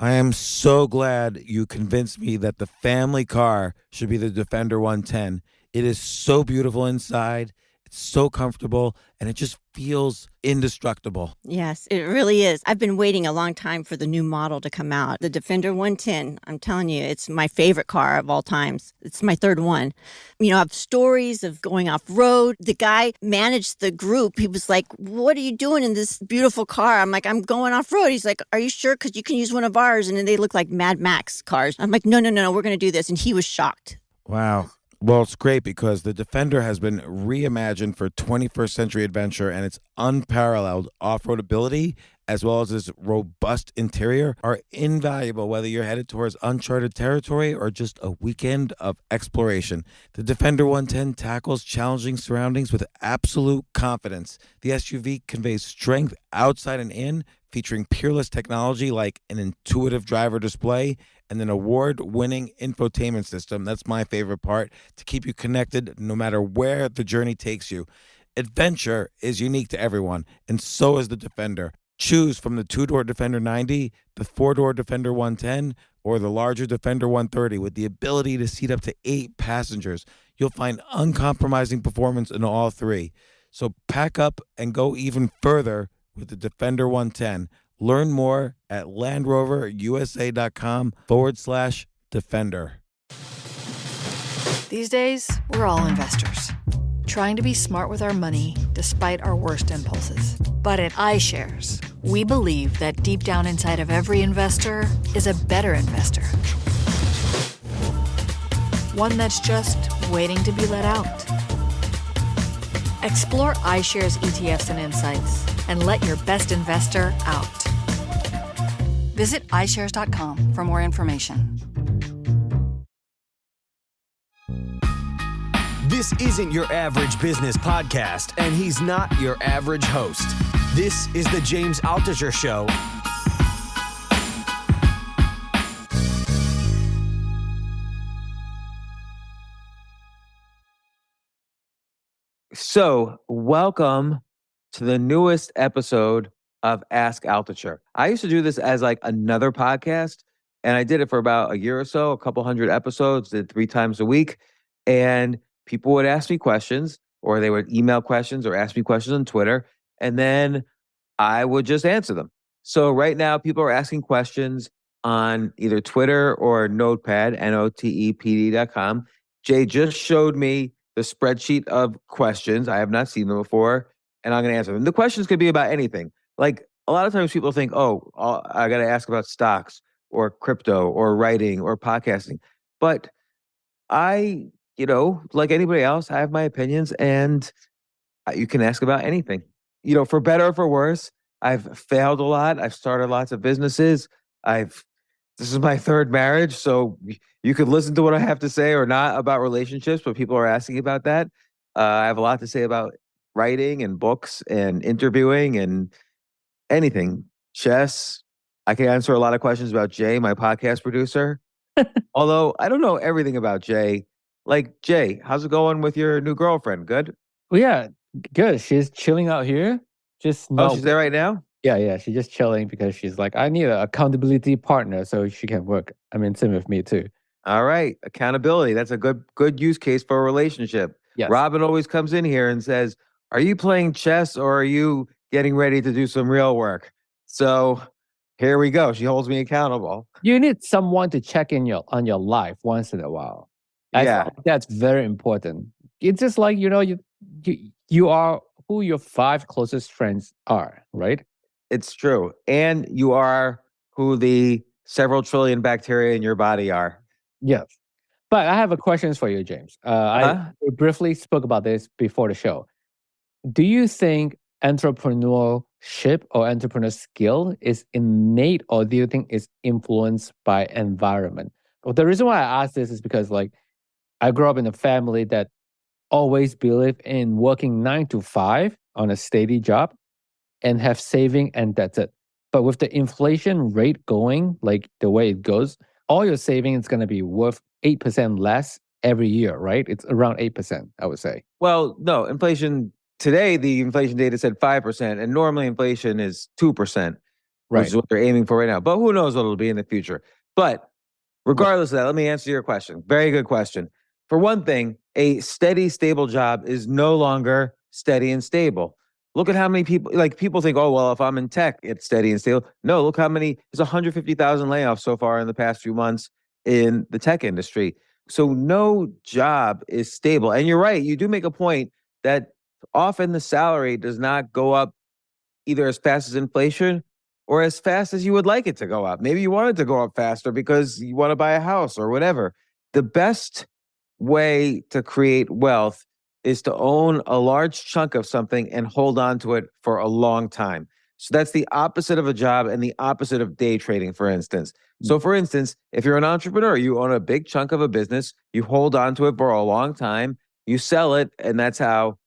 I am so glad you convinced me that the family car should be the Defender 110. It is so beautiful inside, it's so comfortable, and it just feels indestructible. Yes, it really is. I've been waiting a long time for the new model to come out. The Defender 110, I'm telling you, it's my favorite car of all times. It's my third one. You know, I have stories of going off road. The guy managed the group. He was like, "What are you doing in this beautiful car?" I'm like, "I'm going off road." He's like, "Are you sure? Because you can use one of ours." And then they look like Mad Max cars. I'm like, no, we're going to do this. And he was shocked. Wow. Well, it's great because the Defender has been reimagined for 21st century adventure, and its unparalleled off-road ability as well as its robust interior are invaluable whether you're headed towards uncharted territory or just a weekend of exploration. The Defender 110 tackles challenging surroundings with absolute confidence. The SUV conveys strength outside and in, featuring peerless technology like an intuitive driver display and an award-winning infotainment system. That's my favorite part, to keep you connected no matter where the journey takes you. Adventure is unique to everyone, and so is the Defender. Choose from the two-door Defender 90, the four-door Defender 110, or the larger Defender 130 with the ability to seat up to 8 passengers. You'll find uncompromising performance in all three. So pack up and go even further with the Defender 110. Learn more at LandRoverUSA.com/Defender. These days, we're all investors, trying to be smart with our money despite our worst impulses. But at iShares, we believe that deep down inside of every investor is a better investor. One that's just waiting to be let out. Explore iShares ETFs and insights and let your best investor out. Visit iShares.com for more information. This isn't your average business podcast, and he's not your average host. This is the James Altucher Show. So, welcome to the newest episode of Ask Altucher. I used to do this as like another podcast, and I did it for about a year or so, a couple hundred episodes, did 3 times a week, and people would ask me questions, or they would email questions or ask me questions on Twitter, and then I would just answer them. So right now, people are asking questions on either Twitter or Notepad, NOTEPD.com. Jay just showed me the spreadsheet of questions. I have not seen them before, and I'm going to answer them. The questions could be about anything. Like a lot of times people think, oh, I got to ask about stocks or crypto or writing or podcasting. But I, like anybody else, I have my opinions, and you can ask about anything. For better or for worse, I've failed a lot. I've started lots of businesses. This is my 3rd marriage, so you could listen to what I have to say or not about relationships, but people are asking about that. I have a lot to say about writing and books and interviewing and anything. Chess. I can answer a lot of questions about Jay, my podcast producer. Although I don't know everything about Jay. Like, Jay, how's it going with your new girlfriend? Good? Well, yeah, good. She's chilling out here. Just Oh, she's there right now? Yeah. She's just chilling because she's like, I need an accountability partner so she can work. I mean, same with me too. All right. Accountability. That's a good use case for a relationship. Yes. Robin always comes in here and says, are you playing chess or are you getting ready to do some real work? So here we go. She holds me accountable. You need someone to check in on your life once in a while. Yeah. That's very important. It's just like, you are who your 5 closest friends are, right? It's true. And you are who the several trillion bacteria in your body are. Yes. But I have a question for you, James. I briefly spoke about this before the show. Do you think entrepreneurship or entrepreneur skill is innate, or do you think it's influenced by environment? Well, the reason why I ask this is because I grew up in a family that always believed in working 9 to 5 on a steady job and have saving, and that's it. But with the inflation rate going like the way it goes, all your saving is going to be worth 8% less every year, right? It's around 8%, I would say. Well, no, inflation today, the inflation data said 5%, and normally inflation is 2%. which is what they're aiming for right now. But who knows what it'll be in the future. But regardless of that, let me answer your question. Very good question. For one thing, a steady, stable job is no longer steady and stable. Look at how many people, like people think, oh, well, if I'm in tech, it's steady and stable. No, look how many, there's 150,000 layoffs so far in the past few months in the tech industry. So no job is stable. And you're right, you do make a point that often the salary does not go up either as fast as inflation or as fast as you would like it to go up. Maybe you want it to go up faster because you want to buy a house or whatever. The best way to create wealth is to own a large chunk of something and hold on to it for a long time. So that's the opposite of a job and the opposite of day trading, for instance. So for instance, if you're an entrepreneur, you own a big chunk of a business, you hold on to it for a long time, you sell it, and that's how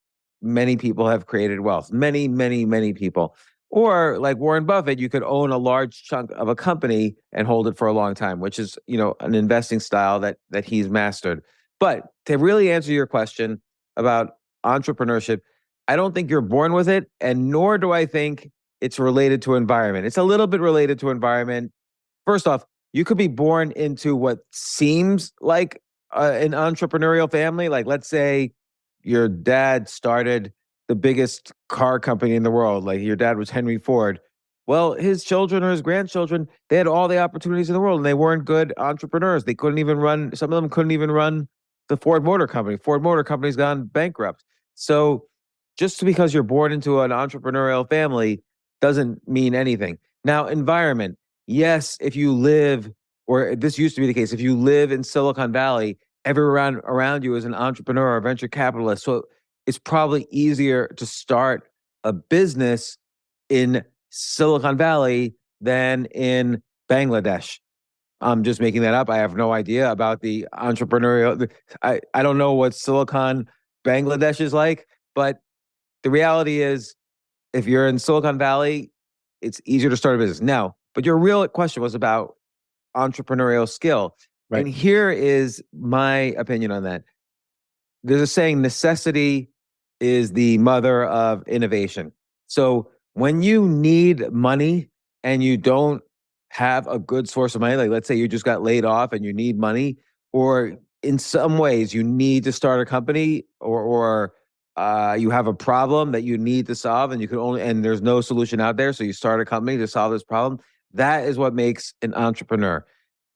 many people have created wealth. Many, many, many people. Or like Warren Buffett, you could own a large chunk of a company and hold it for a long time, which is, an investing style that he's mastered. But to really answer your question about entrepreneurship, I don't think you're born with it, and nor do I think it's related to environment. It's a little bit related to environment. First off, you could be born into what seems like an entrepreneurial family. Like, let's say your dad started the biggest car company in the world. Like your dad was Henry Ford. Well, his children or his grandchildren, they had all the opportunities in the world and they weren't good entrepreneurs. They couldn't even run, some of them couldn't even run the Ford Motor Company. Ford Motor Company's gone bankrupt. So just because you're born into an entrepreneurial family doesn't mean anything. Now, environment. Yes, if you live, or this used to be the case, if you live in Silicon Valley, everyone around you is an entrepreneur or venture capitalist. So it's probably easier to start a business in Silicon Valley than in Bangladesh. I'm just making that up. I have no idea about the entrepreneurial. I don't know what Silicon Bangladesh is like, but the reality is if you're in Silicon Valley, it's easier to start a business. Now, but your real question was about entrepreneurial skill. Right. And here is my opinion on that. There's a saying, necessity is the mother of innovation. So when you need money and you don't have a good source of money, like let's say you just got laid off and you need money, or in some ways you need to start a company, or you have a problem that you need to solve and there's no solution out there. So you start a company to solve this problem. That is what makes an entrepreneur.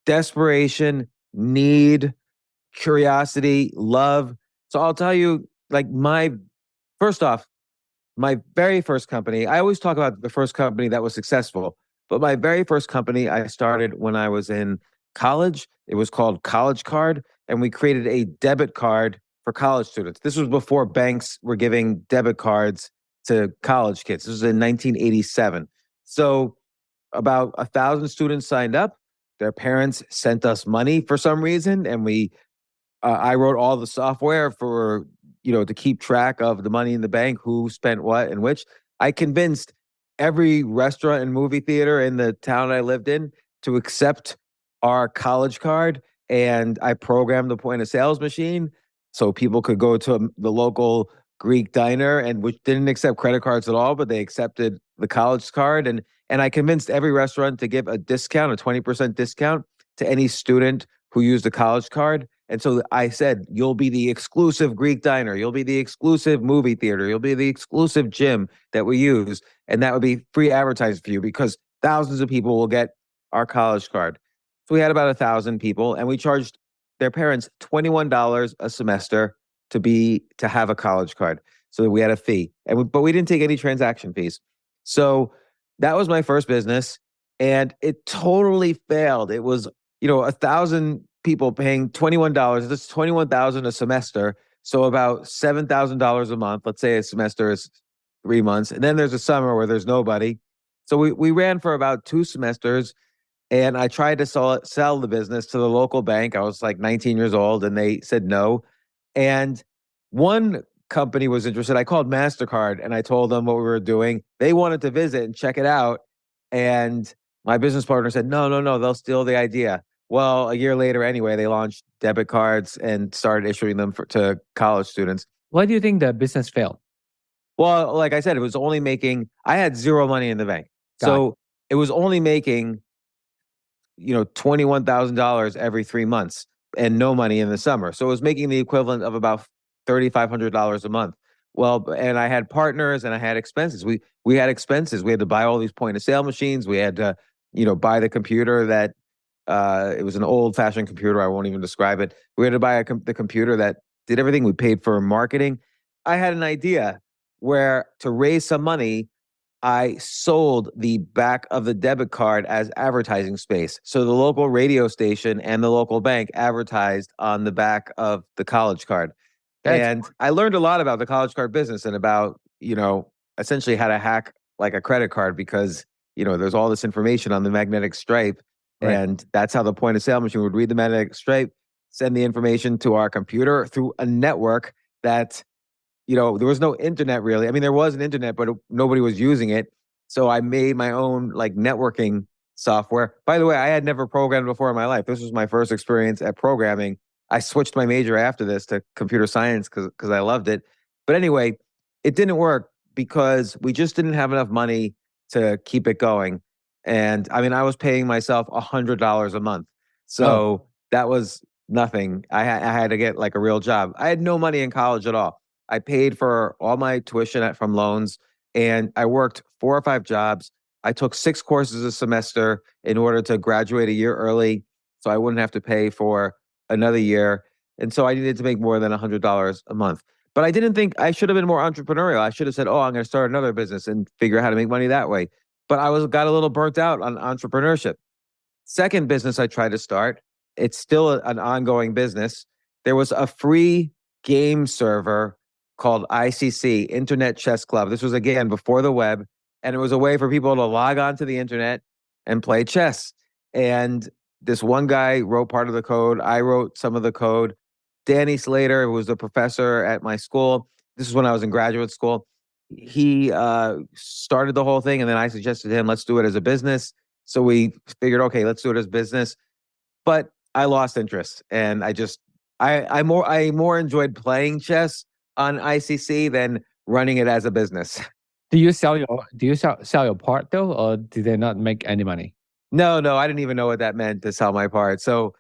Desperation, need, curiosity, love. So I'll tell you, like first off, my very first company, I always talk about the first company that was successful, but my very first company I started when I was in college. It was called College Card, and we created a debit card for college students. This was before banks were giving debit cards to college kids. This was in 1987. So about 1,000 students signed up. Their parents sent us money for some reason, and I wrote all the software for, to keep track of the money in the bank, who spent what and which. I convinced every restaurant and movie theater in the town I lived in to accept our college card, and I programmed the point of sales machine so people could go to the local Greek diner, and which didn't accept credit cards at all, but they accepted the college card. And I convinced every restaurant to give a discount, a 20% discount to any student who used a college card. And so I said, you'll be the exclusive Greek diner. You'll be the exclusive movie theater. You'll be the exclusive gym that we use. And that would be free advertising for you because thousands of people will get our college card. So we had about 1,000 people, and we charged their parents $21 a semester to have a college card. So we had a fee, but we didn't take any transaction fees. So that was my first business, and it totally failed. It was, 1,000 people paying $21. That's $21,000 a semester. So about $7,000 a month. Let's say a semester is 3 months. And then there's a summer where there's nobody. So we ran for about 2 semesters, and I tried to sell the business to the local bank. I was like 19 years old, and they said no. And one company was interested. I called MasterCard, and I told them what we were doing. They wanted to visit and check it out. And my business partner said, no, they'll steal the idea. Well, a year later, anyway, they launched debit cards and started issuing them to college students. Why do you think the business failed? Well, like I said, it was only I had zero money in the bank. So it was only making, $21,000 every 3 months and no money in the summer. So it was making the equivalent of about $3,500 a month. Well, and I had partners and I had expenses. We had expenses. We had to buy all these point of sale machines. We had to, buy the computer that it was an old fashioned computer. I won't even describe it. We had to buy the computer that did everything. We paid for marketing. I had an idea where to raise some money, I sold the back of the debit card as advertising space. So the local radio station and the local bank advertised on the back of the college card. And I learned a lot about the college card business and about, essentially how to hack like a credit card because, there's all this information on the magnetic stripe. Right. And that's how the point of sale machine would read the magnetic stripe, send the information to our computer through a network that, there was no internet really. I mean, there was an internet, but nobody was using it. So I made my own like networking software. By the way, I had never programmed before in my life. This was my first experience at programming. I switched my major after this to computer science because I loved it. But anyway, it didn't work because we just didn't have enough money to keep it going. And I mean, I was paying myself $100 a month. So that was nothing. I had to get like a real job. I had no money in college at all. I paid for all my tuition from loans and I worked 4 or 5 jobs. I took 6 courses a semester in order to graduate a year early so I wouldn't have to pay for another year. And so I needed to make more than $100 a month. But I didn't think I should have been more entrepreneurial. I should have said, I'm going to start another business and figure out how to make money that way. But I got a little burnt out on entrepreneurship. Second business I tried to start, it's still an ongoing business. There was a free game server called ICC, Internet Chess Club. This was, again, before the web. And it was a way for people to log on to the internet and play chess. And this one guy wrote part of the code. I wrote some of the code. Danny Slater, who was the professor at my school. This is when I was in graduate school. He started the whole thing. And then I suggested to him, let's do it as a business. So we figured, okay, let's do it as business. But I lost interest. And I more enjoyed playing chess on ICC than running it as a business. Do you sell your part though, or did they not make any money? No, I didn't even know what that meant to sell my part. So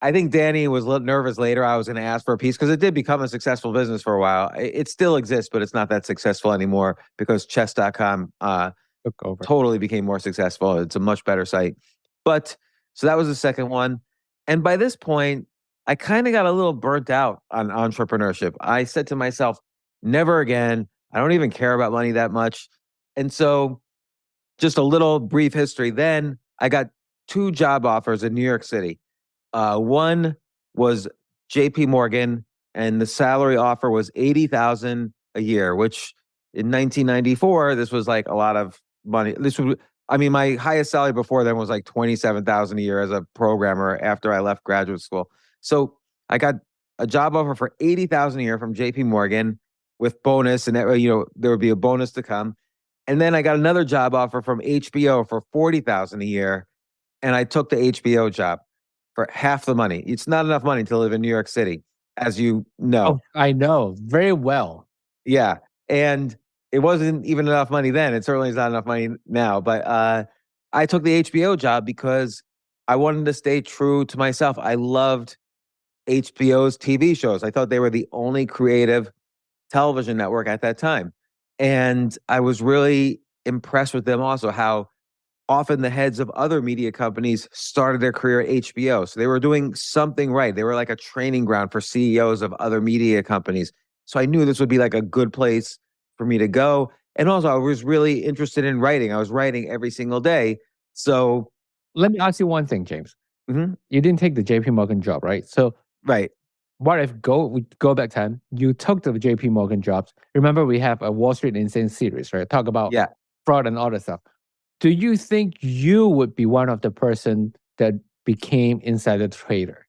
I think Danny was a little nervous later. I was going to ask for a piece because it did become a successful business for a while. It still exists, but it's not that successful anymore because chess.com Took over. totally became more successful. It's a much better site. But so that was the second one. And by this point, I kind of got a little burnt out on entrepreneurship. I said to myself, never again. I don't even care about money that much. And so just a little brief history. Then I got 2 job offers in New York City. One was JP Morgan and the salary offer was $80,000 a year, which in 1994, this was like a lot of money. My highest salary before then was like $27,000 a year as a programmer after I left graduate school. So I got a job offer for $80,000 a year from JP Morgan with bonus, and there would be a bonus to come. And then I got another job offer from HBO for $40,000 a year, and I took the HBO job for half the money. It's not enough money to live in New York City, as you know. Oh, I know very well. Yeah, and it wasn't even enough money then. It certainly is not enough money now. But I took the HBO job because I wanted to stay true to myself. I loved HBO's TV shows. I thought they were the only creative television network at that time. And I was really impressed with them also, how often the heads of other media companies started their career at HBO. So they were doing something right. They were like a training ground for CEOs of other media companies. So I knew this would be like a good place for me to go. And also I was really interested in writing. I was writing every single day. So let me ask you one thing, James. Mm-hmm. You didn't take the JP Morgan job, right? So right. What if we go back time, you took the JP Morgan jobs. Remember, we have a Wall Street Insane series, right? Talk about fraud and all that stuff. Do you think you would be one of the person that became insider trader?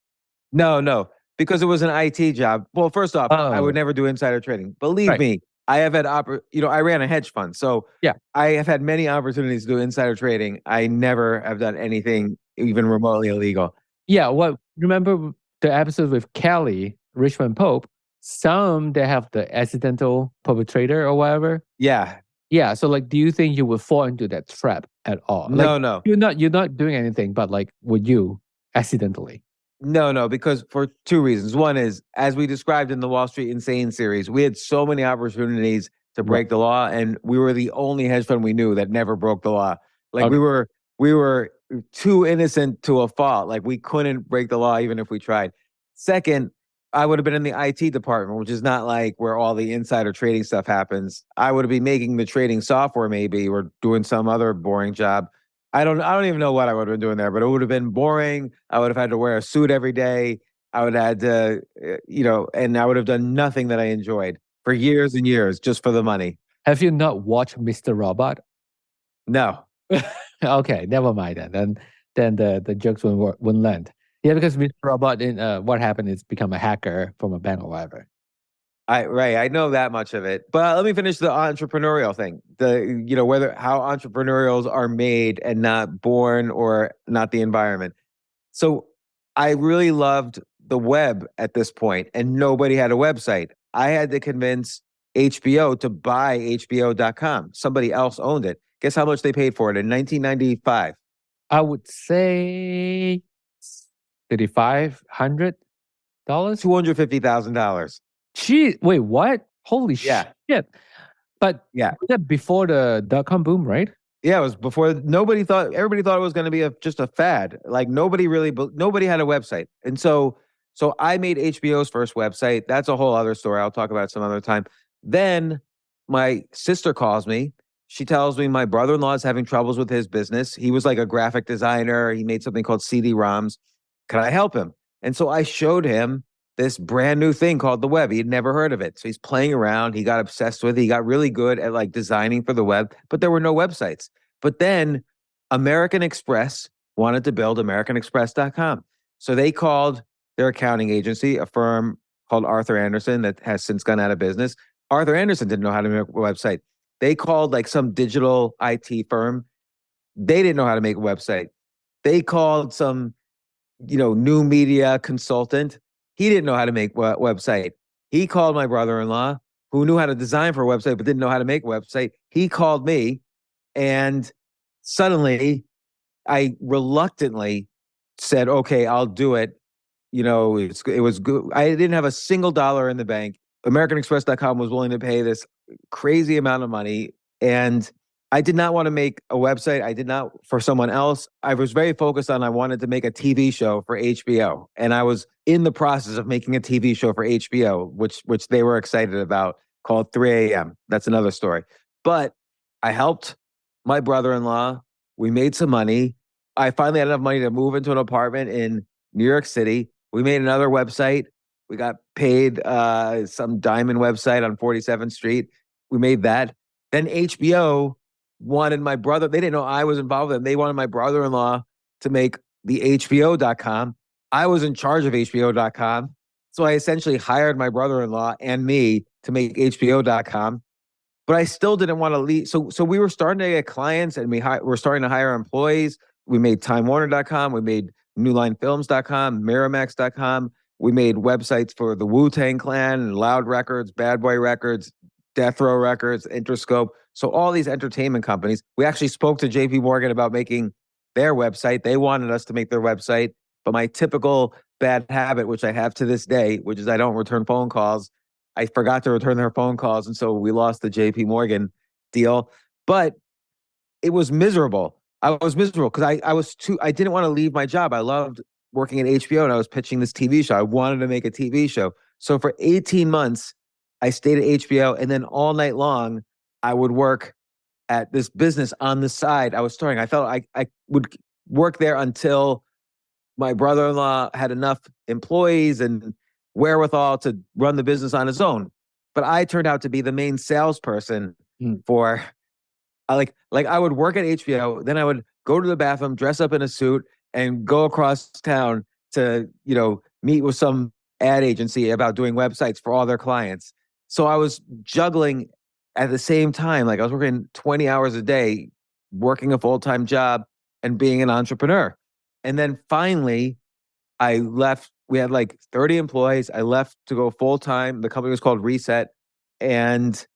No, because it was an IT job. Well, first off, I would never do insider trading. Believe me, I have had, I ran a hedge fund. So I have had many opportunities to do insider trading. I never have done anything even remotely illegal. Yeah, well, remember the episode with Kelly, Richmond Pope, some they have the accidental perpetrator or whatever. Yeah. Yeah. So like, do you think you would fall into that trap at all? No, Like, no. you're not doing anything, but like, would you accidentally? No, because for two reasons. One is, as we described in the Wall Street Insane series, we had so many opportunities to Right. break the law, and we were the only hedge fund we knew that never broke the law. Like Okay. we were too innocent to a fault. Like we couldn't break the law even if we tried. Second, I would have been in the IT department, which is not like where all the insider trading stuff happens. I would be making the trading software maybe, or doing some other boring job. I don't even know what I would have been doing there, but it would have been boring. I would have had to wear a suit every day. I would have had to, and I would have done nothing that I enjoyed for years and years just for the money. Have you not watched Mr. Robot? No. Okay, never mind then. Then the jokes wouldn't land. Yeah, because Mr. Robot in what happened is become a hacker from a bank or whatever. I know that much of it. But let me finish the entrepreneurial thing. Whether how entrepreneurials are made and not born, or not the environment. So I really loved the web at this point, and nobody had a website. I had to convince HBO to buy HBO.com. Somebody else owned it. Guess how much they paid for it in 1995? I would say $3,500. $250,000. Gee, wait, what? Holy Yeah. shit! But Yeah. was that before the dot-com boom, right? Yeah, it was before. Everybody thought it was going to be just a fad. Like nobody had a website. And so I made HBO's first website. That's a whole other story. I'll talk about it some other time. Then my sister calls me. She tells me my brother-in-law is having troubles with his business. He was like a graphic designer. He made something called CD-ROMs. Can I help him? And so I showed him this brand new thing called the web. He had never heard of it. So he's playing around. He got obsessed with it. He got really good at like designing for the web, but there were no websites. But then American Express wanted to build AmericanExpress.com. So they called their accounting agency, a firm called Arthur Andersen that has since gone out of business. Arthur Andersen didn't know how to make a website. They called like some digital IT firm. They didn't know how to make a website. They called some, new media consultant. He didn't know how to make a website. He called my brother-in-law, who knew how to design for a website but didn't know how to make a website. He called me, and suddenly I reluctantly said, okay, I'll do it. It was good. I didn't have a single dollar in the bank. AmericanExpress.com was willing to pay this crazy amount of money. And I did not want to make a website. I did not for someone else. I was very focused on, I wanted to make a TV show for HBO. And I was in the process of making a TV show for HBO, which they were excited about, called 3 a.m. That's another story. But I helped my brother-in-law. We made some money. I finally had enough money to move into an apartment in New York City. We made another website. We got paid some diamond website on 47th Street. We made that. Then HBO wanted my brother. They didn't know I was involved with them. They wanted my brother-in-law to make the HBO.com. I was in charge of HBO.com. So I essentially hired my brother-in-law and me to make HBO.com. But I still didn't want to leave. So we were starting to get clients, and we're starting to hire employees. We made TimeWarner.com. We made NewLineFilms.com, Miramax.com. We made websites for the Wu-Tang Clan, Loud Records, Bad Boy Records, Death Row Records, Interscope. So all these entertainment companies. We actually spoke to JP Morgan about making their website. They wanted us to make their website. But my typical bad habit, which I have to this day, which is I don't return phone calls. I forgot to return their phone calls. And so we lost the JP Morgan deal. But it was miserable. I was miserable because I didn't want to leave my job. I loved working at HBO, and I was pitching this TV show. I wanted to make a TV show. So for 18 months, I stayed at HBO, and then all night long, I would work at this business on the side I was starting. I felt I would work there until my brother-in-law had enough employees and wherewithal to run the business on his own. But I turned out to be the main salesperson for, like I would work at HBO, then I would go to the bathroom, dress up in a suit, and go across town to, meet with some ad agency about doing websites for all their clients. So I was juggling at the same time. Like I was working 20 hours a day, working a full-time job and being an entrepreneur. And then finally, I left. We had like 30 employees. I left to go full-time. The company was called Reset. And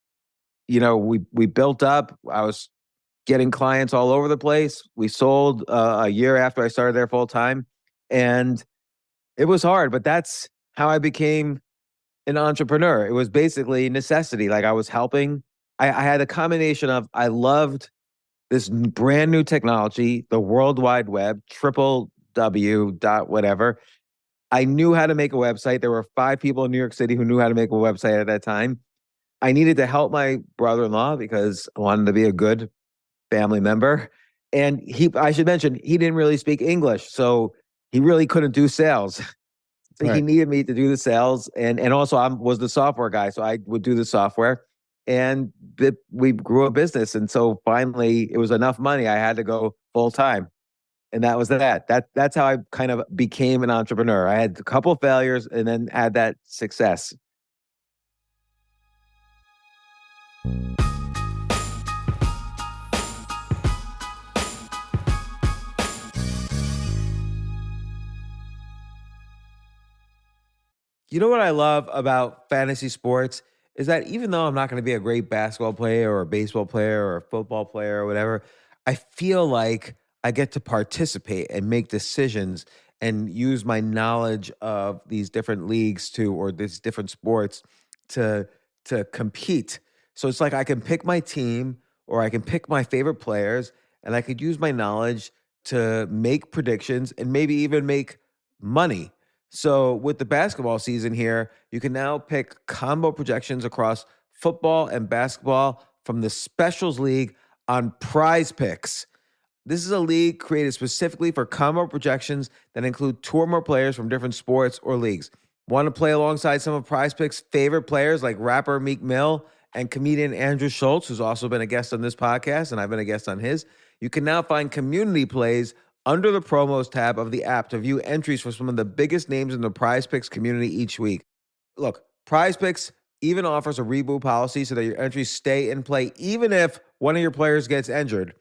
we built up. I was getting clients all over the place. We sold a year after I started there full time, and it was hard, but that's how I became an entrepreneur. It was basically necessity. Like I was helping. I had a combination of I loved this brand new technology, the World Wide Web, triple W dot whatever. I knew how to make a website. There were 5 people in New York City who knew how to make a website at that time. I needed to help my brother-in-law because I wanted to be a good family member. And I should mention, he didn't really speak English, so he really couldn't do sales. So he needed me to do the sales, and also I was the software guy, so I would do the software, and we grew a business. And so finally, it was enough money. I had to go full time, and that was that. That's how I kind of became an entrepreneur. I had a couple of failures, and then had that success. You know what I love about fantasy sports is that even though I'm not going to be a great basketball player or a baseball player or a football player or whatever, I feel like I get to participate and make decisions and use my knowledge of these different leagues or these different sports to compete. So it's like I can pick my team or I can pick my favorite players, and I could use my knowledge to make predictions and maybe even make money. So with the basketball season here, you can now pick combo projections across football and basketball from the Specials League on Prize Picks. This is a league created specifically for combo projections that include 2 or more players from different sports or leagues. Want to play alongside some of Prize Picks' favorite players like rapper Meek Mill and comedian Andrew Schultz, who's also been a guest on this podcast, and I've been a guest on his? You can now find community plays under the promos tab of the app to view entries for some of the biggest names in the Prize Picks community each week. Look, Prize Picks even offers a reboot policy so that your entries stay in play even if one of your players gets injured.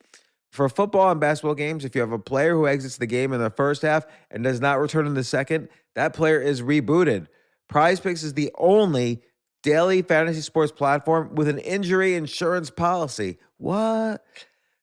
For football and basketball games, if you have a player who exits the game in the first half and does not return in the second, that player is rebooted. Prize Picks is the only daily fantasy sports platform with an injury insurance policy. What?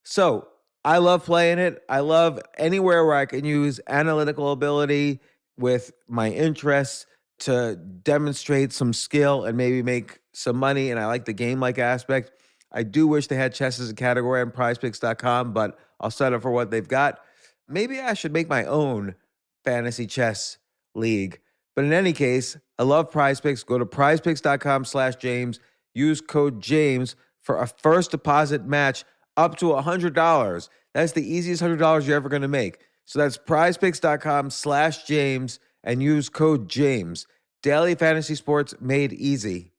So I love playing it. I love anywhere where I can use analytical ability with my interests to demonstrate some skill and maybe make some money. And I like the game-like aspect. I do wish they had chess as a category on prizepicks.com, but I'll settle for what they've got. Maybe I should make my own fantasy chess league. But in any case, I love Prize Picks. Go to prizepicks.com/James. Use code James for a first deposit match up to $100. That's the easiest $100 you're ever going to make. So that's prizepicks.com/James and use code James. Daily fantasy sports made easy.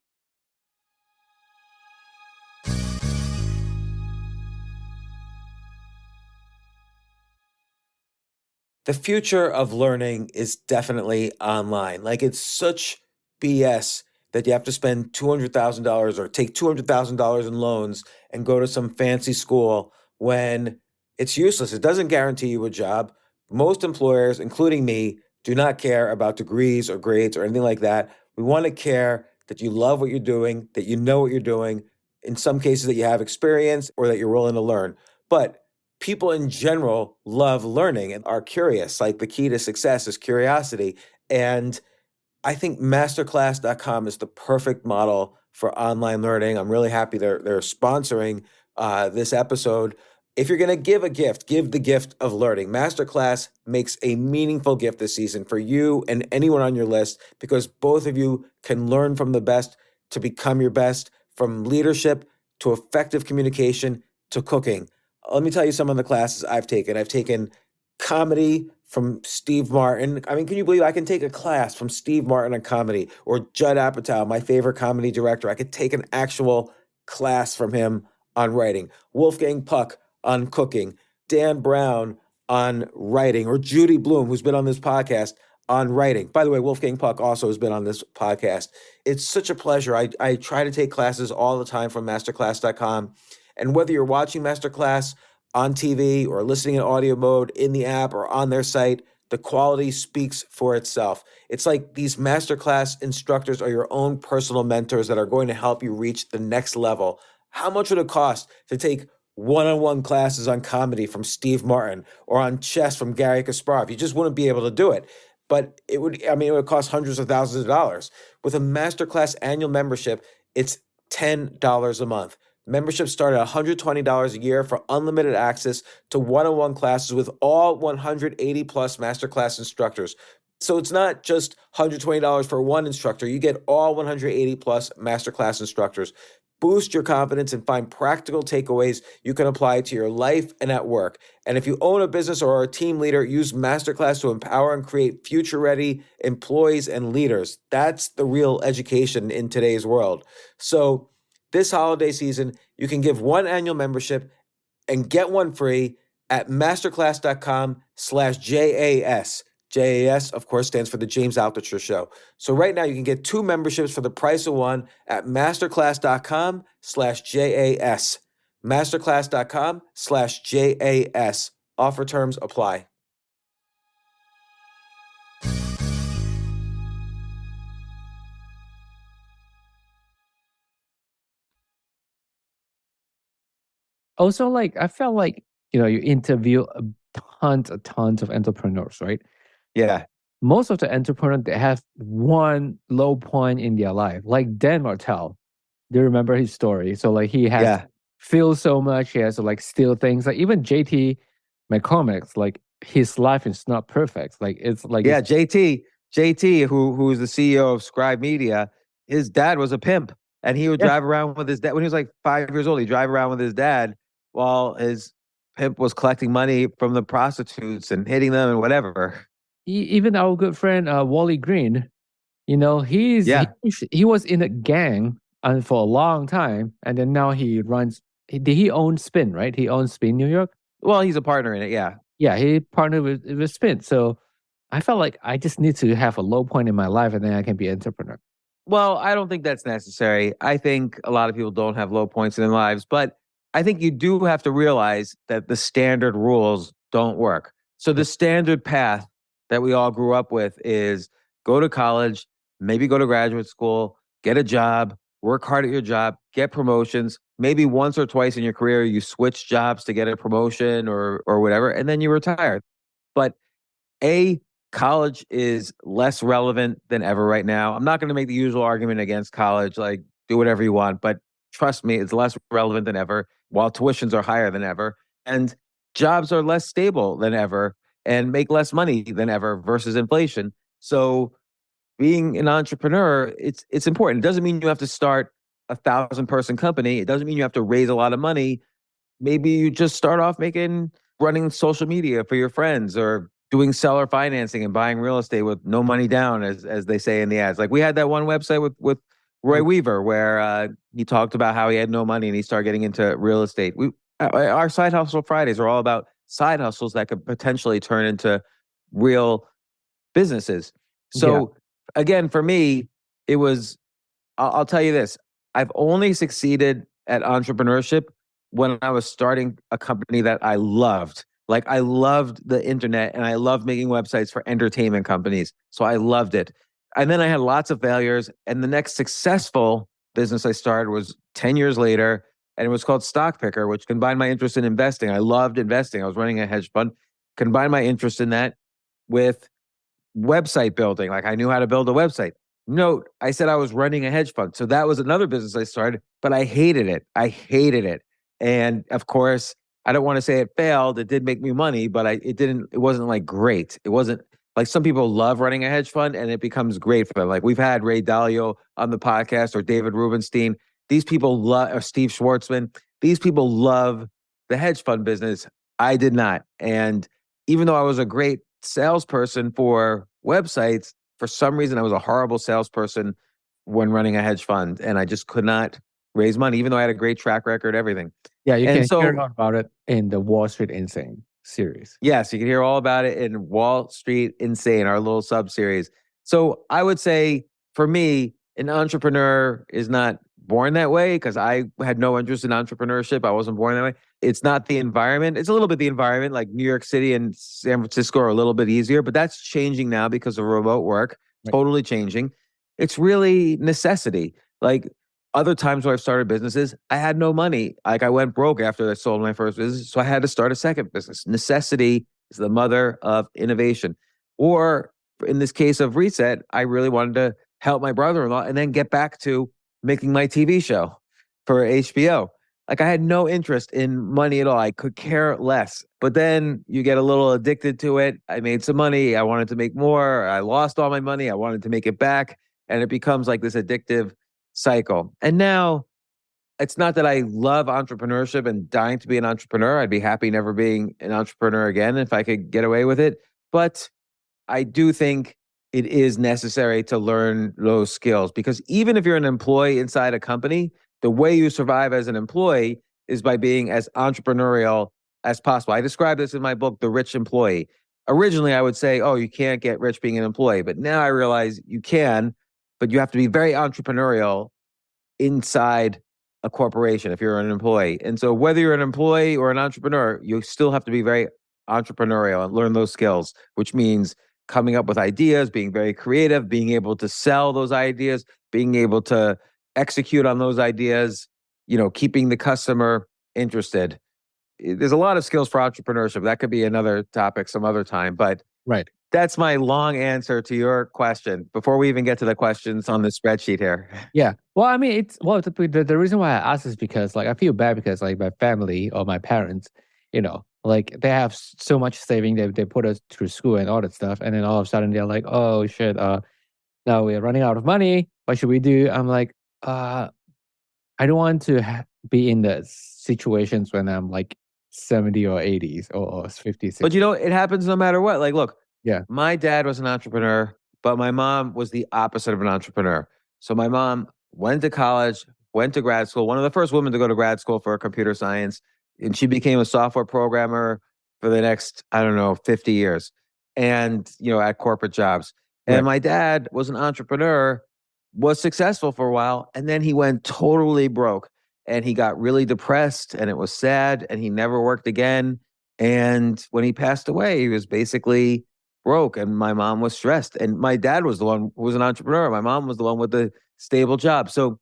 The future of learning is definitely online. Like, it's such BS that you have to spend $200,000 or take $200,000 in loans and go to some fancy school when it's useless. It doesn't guarantee you a job. Most employers, including me, do not care about degrees or grades or anything like that. We want to care that you love what you're doing, that you know what you're doing, in some cases that you have experience or that you're willing to learn. But people in general love learning and are curious. Like, the key to success is curiosity. And I think masterclass.com is the perfect model for online learning. I'm really happy they're sponsoring this episode. If you're going to give a gift, give the gift of learning. Masterclass makes a meaningful gift this season for you and anyone on your list, because both of you can learn from the best to become your best, from leadership to effective communication to cooking. Let me tell you some of the classes I've taken. I've taken comedy from Steve Martin. I mean, can you believe I can take a class from Steve Martin on comedy, or Judd Apatow, my favorite comedy director? I could take an actual class from him on writing. Wolfgang Puck on cooking. Dan Brown on writing, or Judy Bloom, who's been on this podcast, on writing. By the way, Wolfgang Puck also has been on this podcast. It's such a pleasure. I try to take classes all the time from masterclass.com. And whether you're watching Masterclass on TV or listening in audio mode in the app or on their site, the quality speaks for itself. It's like these Masterclass instructors are your own personal mentors that are going to help you reach the next level. How much would it cost to take one-on-one classes on comedy from Steve Martin or on chess from Gary Kasparov? You just wouldn't be able to do it. But it would cost hundreds of thousands of dollars. With a masterclass annual membership, it's $10 a month. Memberships start at $120 a year for unlimited access to one-on-one classes with all 180 plus masterclass instructors. So it's not just $120 for one instructor. You get all 180 plus masterclass instructors. Boost your confidence and find practical takeaways you can apply to your life and at work. And if you own a business or are a team leader, use Masterclass to empower and create future-ready employees and leaders. That's the real education in today's world. So this holiday season, you can give one annual membership and get one free at masterclass.com/JAS. JAS, of course, stands for the James Altucher Show. So right now you can get 2 memberships for the price of one at masterclass.com/JAS. Masterclass.com/JAS. Offer terms apply. Also, like, I felt like, you interview tons of entrepreneurs, right? Yeah. Most of the entrepreneurs, they have one low point in their life. Like Dan Martell, do you remember his story? So like he has Yeah. feel so much, he has to like steal things. Like even JT McCormick's, like his life is not perfect. Like it's like Yeah, JT, who's the CEO of Scribe Media, his dad was a pimp. And he would Yeah. drive around with his dad when he was like 5 years old. He'd drive around with his dad while his pimp was collecting money from the prostitutes and hitting them and whatever. Even our good friend Wally Green, Yeah. he was in a gang for a long time, and then now he runs. He own Spin, right? He owns Spin New York. Well, he's a partner in it. Yeah. Yeah, he partnered with Spin. So I felt like I just need to have a low point in my life, and then I can be an entrepreneur. Well, I don't think that's necessary. I think a lot of people don't have low points in their lives, but I think you do have to realize that the standard rules don't work. So the standard path that we all grew up with is go to college, maybe go to graduate school, get a job, work hard at your job, get promotions. Maybe once or twice in your career, you switch jobs to get a promotion or whatever, and then you retire. But college is less relevant than ever right now. I'm not going to make the usual argument against college, like do whatever you want, but trust me, it's less relevant than ever, while tuitions are higher than ever, and jobs are less stable than ever and make less money than ever versus inflation. So being an entrepreneur, it's important. It doesn't mean you have to start a 1,000-person company. It doesn't mean you have to raise a lot of money. Maybe you just start off running social media for your friends or doing seller financing and buying real estate with no money down, as they say in the ads. Like we had that one website with Roy Weaver where he talked about how he had no money and he started getting into real estate. Our Side Hustle Fridays are all about side hustles that could potentially turn into real businesses. So again, for me, it was, I'll tell you this, I've only succeeded at entrepreneurship when I was starting a company that I loved. Like I loved the internet and I loved making websites for entertainment companies. So I loved it. And then I had lots of failures. And the next successful business I started was 10 years later. And it was called Stock Picker, which combined my interest in investing. I loved investing. I was running a hedge fund, combined my interest in that with website building. Like I knew how to build a website. Note, I said I was running a hedge fund. So that was another business I started, but I hated it. And of course, I don't want to say it failed. It did make me money, but it wasn't like great. It wasn't like some people love running a hedge fund and it becomes great for them. Like we've had Ray Dalio on the podcast or David Rubenstein. These people love, or Steve Schwartzman. These people love the hedge fund business. I did not. And even though I was a great salesperson for websites, for some reason I was a horrible salesperson when running a hedge fund. And I just could not raise money, even though I had a great track record, everything. Yeah, you can hear about it in the Wall Street Insane series. Yes, you can hear all about it in Wall Street Insane, our little sub-series. So I would say, for me, an entrepreneur is not born that way because I had no interest in entrepreneurship. I wasn't born that way. It's not the environment. It's a little bit the environment, like New York City and San Francisco are a little bit easier, but that's changing now because of remote work, totally changing. It's really necessity. Like Other times where I've started businesses, I had no money. Like I went broke after I sold my first business. So I had to start a second business. Necessity is the mother of innovation. Or in this case of Reset, I really wanted to help my brother-in-law and then get back to making my TV show for HBO. Like I had no interest in money at all. I could care less. But then you get a little addicted to it. I made some money. I wanted to make more. I lost all my money. I wanted to make it back. And it becomes like this addictive cycle. And now it's not that I love entrepreneurship and dying to be an entrepreneur. I'd be happy never being an entrepreneur again if I could get away with it. But I do think it is necessary to learn those skills because even if you're an employee inside a company, the way you survive as an employee is by being as entrepreneurial as possible. I describe this in my book, The Rich Employee. Originally, I would say, oh, you can't get rich being an employee. But now I realize you can, but you have to be very entrepreneurial inside a corporation if you're an employee. And so whether you're an employee or an entrepreneur, you still have to be very entrepreneurial and learn those skills, which means coming up with ideas, being very creative, being able to sell those ideas, being able to execute on those ideas, keeping the customer interested. There's a lot of skills for entrepreneurship. That could be another topic some other time, but right. That's my long answer to your question before we even get to the questions on the spreadsheet here. Yeah. Well, I mean, the reason why I ask is because like I feel bad because like my family or my parents, like they have so much saving, they put us through school and all that stuff, and then all of a sudden they're like, oh shit, now we're running out of money. What should we do? I'm like, I don't want to be in the situations when I'm like 70 or 80s or 50s. But it happens no matter what. Like, look, yeah, my dad was an entrepreneur, but my mom was the opposite of an entrepreneur. So my mom went to college, went to grad school, one of the first women to go to grad school for computer science. And she became a software programmer for the next, 50 years. And, at corporate jobs. And right. my dad was an entrepreneur, was successful for a while, and then he went totally broke. And he got really depressed and it was sad and he never worked again. And when he passed away, he was basically broke and my mom was stressed. And my dad was the one who was an entrepreneur. My mom was the one with the stable job. So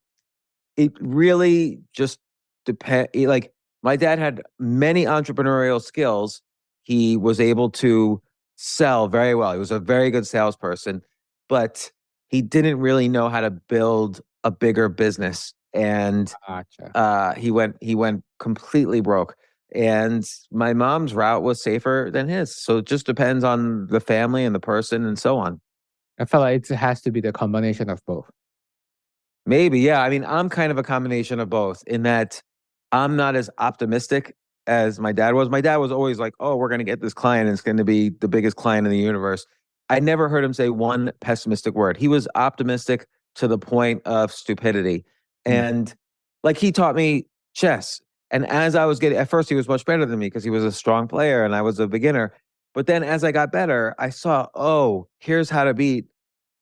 it really just depends. Like my dad had many entrepreneurial skills. He was able to sell very well. He was a very good salesperson, but he didn't really know how to build a bigger business. And Gotcha. he went completely broke. And my mom's route was safer than his. So it just depends on the family and the person and so on. I feel like it has to be the combination of both. Maybe, yeah. I mean, I'm kind of a combination of both in that I'm not as optimistic as my dad was. My dad was always like, oh, we're going to get this client and it's going to be the biggest client in the universe. I never heard him say one pessimistic word. He was optimistic to the point of stupidity. And like he taught me chess. And as I was at first he was much better than me because he was a strong player and I was a beginner. But then as I got better, I saw, oh, here's how to beat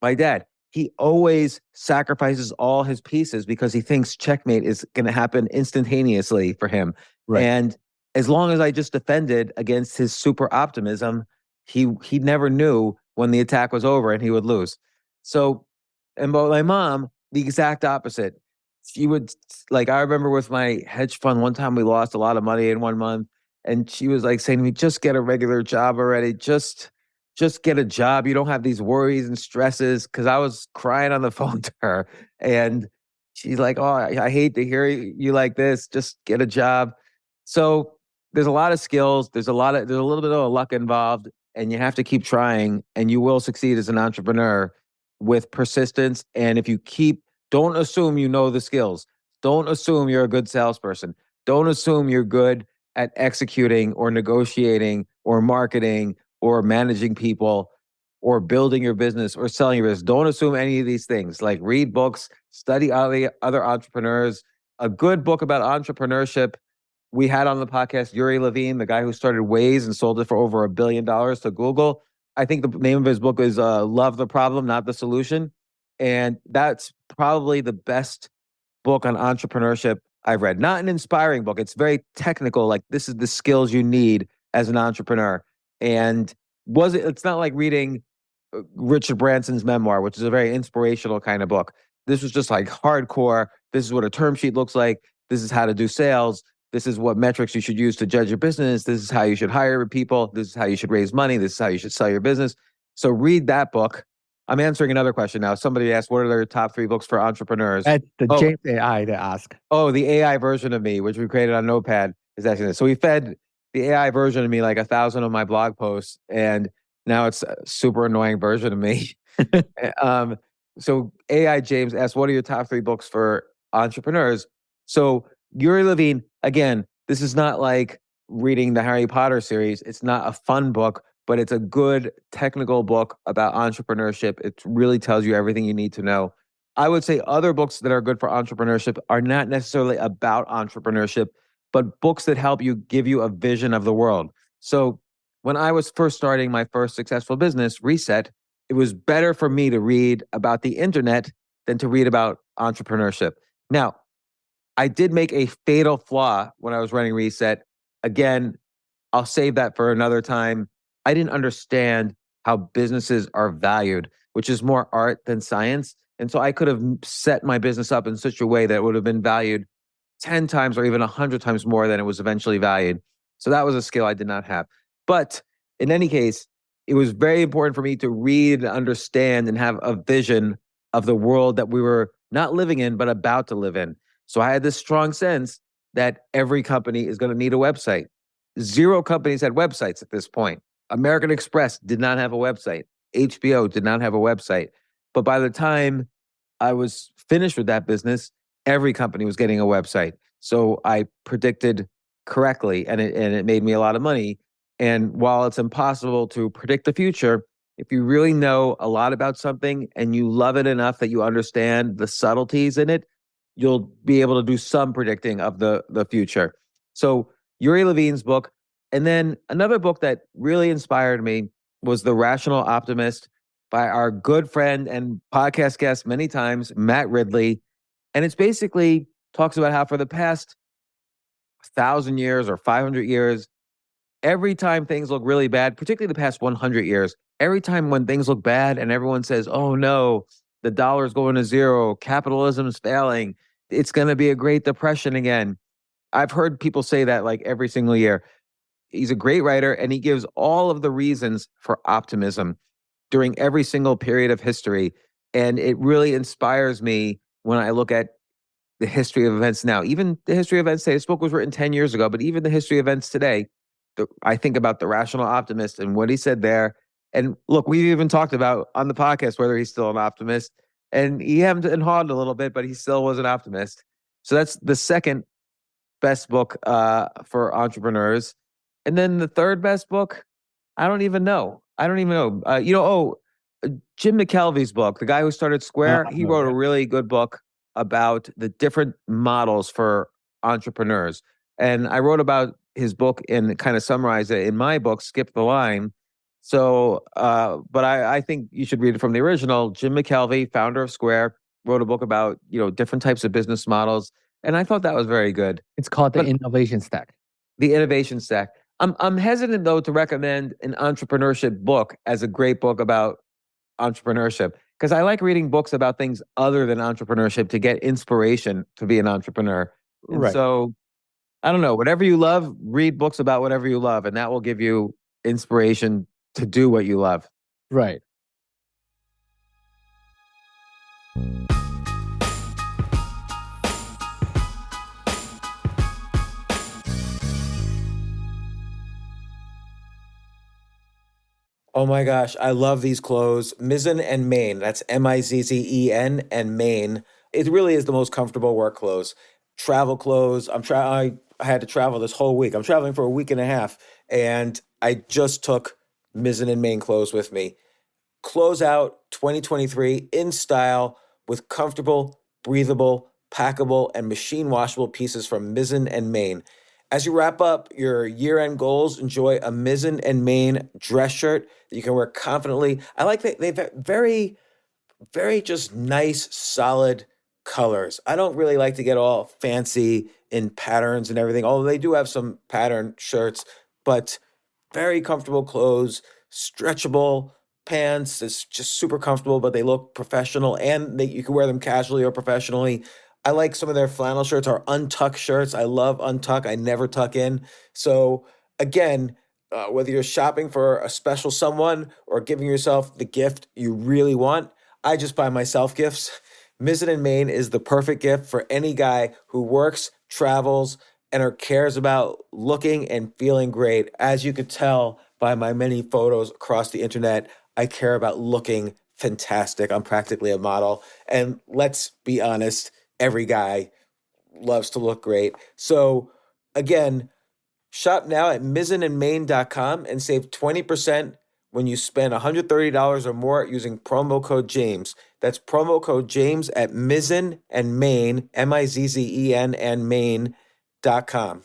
my dad. He always sacrifices all his pieces because he thinks checkmate is going to happen instantaneously for him. Right. And as long as I just defended against his super optimism, he never knew when the attack was over and he would lose. So, and but my mom, the exact opposite. She would I remember with my hedge fund one time we lost a lot of money in 1 month, and she was like saying to me, "Just get a regular job already. Just get a job. You don't have these worries and stresses." Because I was crying on the phone to her, and she's like, "Oh, I hate to hear you like this. Just get a job." So there's a lot of skills. There's a little bit of luck involved, and you have to keep trying, and you will succeed as an entrepreneur with persistence. And if you don't assume you know the skills. Don't assume you're a good salesperson. Don't assume you're good at executing or negotiating or marketing or managing people or building your business or selling your business. Don't assume any of these things. Like read books, study other entrepreneurs. A good book about entrepreneurship we had on the podcast, Yuri Levine, the guy who started Waze and sold it for over $1 billion to Google. I think the name of his book is Love the Problem, Not the Solution. And that's probably the best book on entrepreneurship I've read. Not an inspiring book. It's very technical. Like this is the skills you need as an entrepreneur. And it's not like reading Richard Branson's memoir, which is a very inspirational kind of book. This was just like hardcore. This is what a term sheet looks like. This is how to do sales. This is what metrics you should use to judge your business. This is how you should hire people. This is how you should raise money. This is how you should sell your business. So read that book. I'm answering another question now. Somebody asked, what are their top 3 books for entrepreneurs? At the James AI, they ask. Oh, the AI version of me, which we created on Notepad, is asking this. So we fed the AI version of me like 1,000 of my blog posts, and now it's a super annoying version of me. So AI James asked, what are your top 3 books for entrepreneurs? So Yuri Levine, again, this is not like reading the Harry Potter series. It's not a fun book, but it's a good technical book about entrepreneurship. It really tells you everything you need to know. I would say other books that are good for entrepreneurship are not necessarily about entrepreneurship, but books that help you give you a vision of the world. So when I was first starting my first successful business, Reset, it was better for me to read about the internet than to read about entrepreneurship. Now, I did make a fatal flaw when I was running Reset. Again, I'll save that for another time. I didn't understand how businesses are valued, which is more art than science. And so I could have set my business up in such a way that it would have been valued 10 times or even 100 times more than it was eventually valued. So that was a skill I did not have. But in any case, it was very important for me to read and understand and have a vision of the world that we were not living in, but about to live in. So I had this strong sense that every company is going to need a website. 0 companies had websites at this point. American Express did not have a website. HBO did not have a website. But by the time I was finished with that business, every company was getting a website. So I predicted correctly, and it made me a lot of money. And while it's impossible to predict the future, if you really know a lot about something and you love it enough that you understand the subtleties in it, you'll be able to do some predicting of the future. So Yuri Levine's book. And then another book that really inspired me was The Rational Optimist by our good friend and podcast guest many times, Matt Ridley. And it's basically talks about how for the past 1,000 years or 500 years, every time things look really bad, particularly the past 100 years, every time when things look bad and everyone says, oh no, the dollar's going to zero, capitalism's failing, it's going to be a Great Depression again. I've heard people say that like every single year. He's a great writer, and he gives all of the reasons for optimism during every single period of history. And it really inspires me when I look at the history of events now. Even the history of events today, this book was written 10 years ago, but even the history of events today, I think about The Rational Optimist and what he said there. And look, we've even talked about on the podcast whether he's still an optimist. And he hemmed and hawed a little bit, but he still was an optimist. So that's the second best book for entrepreneurs. And then the third best book, I don't even know. Jim McKelvey's book, the guy who started Square, he wrote a really good book about the different models for entrepreneurs. And I wrote about his book and kind of summarized it in my book, Skip the Line. So, but I think you should read it from the original. Jim McKelvey, founder of Square, wrote a book about, different types of business models. And I thought that was very good. It's called the Innovation Stack. The Innovation Stack. I'm hesitant, though, to recommend an entrepreneurship book as a great book about entrepreneurship, because I like reading books about things other than entrepreneurship to get inspiration to be an entrepreneur. And Right. so, I don't know, whatever you love, read books about whatever you love, and that will give you inspiration to do what you love. Right. Oh my gosh, I love these clothes. Mizzen and Main. That's Mizzen and Main. It really is the most comfortable work clothes. Travel clothes. I had to travel this whole week. I'm traveling for a week and a half, and I just took Mizzen and Main clothes with me. Close out 2023 in style with comfortable, breathable, packable, and machine washable pieces from Mizzen and Main. As you wrap up your year-end goals, enjoy a Mizzen and Main dress shirt that you can wear confidently. I like that they've very, very just nice, solid colors. I don't really like to get all fancy in patterns and everything, although they do have some pattern shirts, but very comfortable clothes, stretchable, pants. It's just super comfortable, but they look professional, and you can wear them casually or professionally. I like some of their flannel shirts or untuck shirts. I love untuck. I never tuck in. So again, whether you're shopping for a special someone or giving yourself the gift you really want, I just buy myself gifts. Mizzen and Main is the perfect gift for any guy who works, travels, and or cares about looking and feeling great. As you could tell by my many photos across the internet, I care about looking fantastic. I'm practically a model. And let's be honest, every guy loves to look great. So again, shop now at mizzenandmain.com and save 20% when you spend $130 or more using promo code James. That's promo code James at Mizzen and Main, Mizzen and Main.com.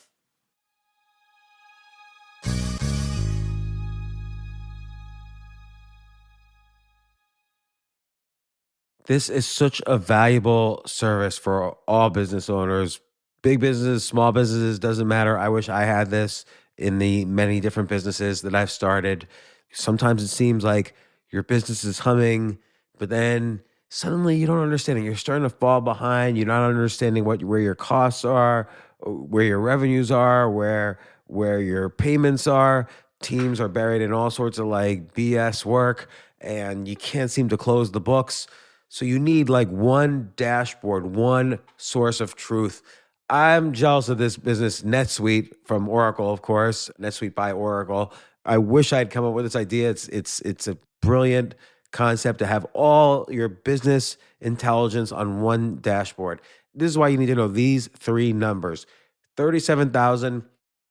This is such a valuable service for all business owners, big businesses, small businesses, doesn't matter. I wish I had this in the many different businesses that I've started. Sometimes it seems like your business is humming, but then suddenly you don't understand it. You're starting to fall behind. You're not understanding where your costs are, where your revenues are, where your payments are. Teams are buried in all sorts of like BS work, and you can't seem to close the books. So you need like one dashboard, one source of truth. I'm jealous of this business, NetSuite from Oracle, of course, NetSuite by Oracle. I wish I'd come up with this idea. It's a brilliant concept to have all your business intelligence on one dashboard. This is why you need to know these three numbers: 37,000,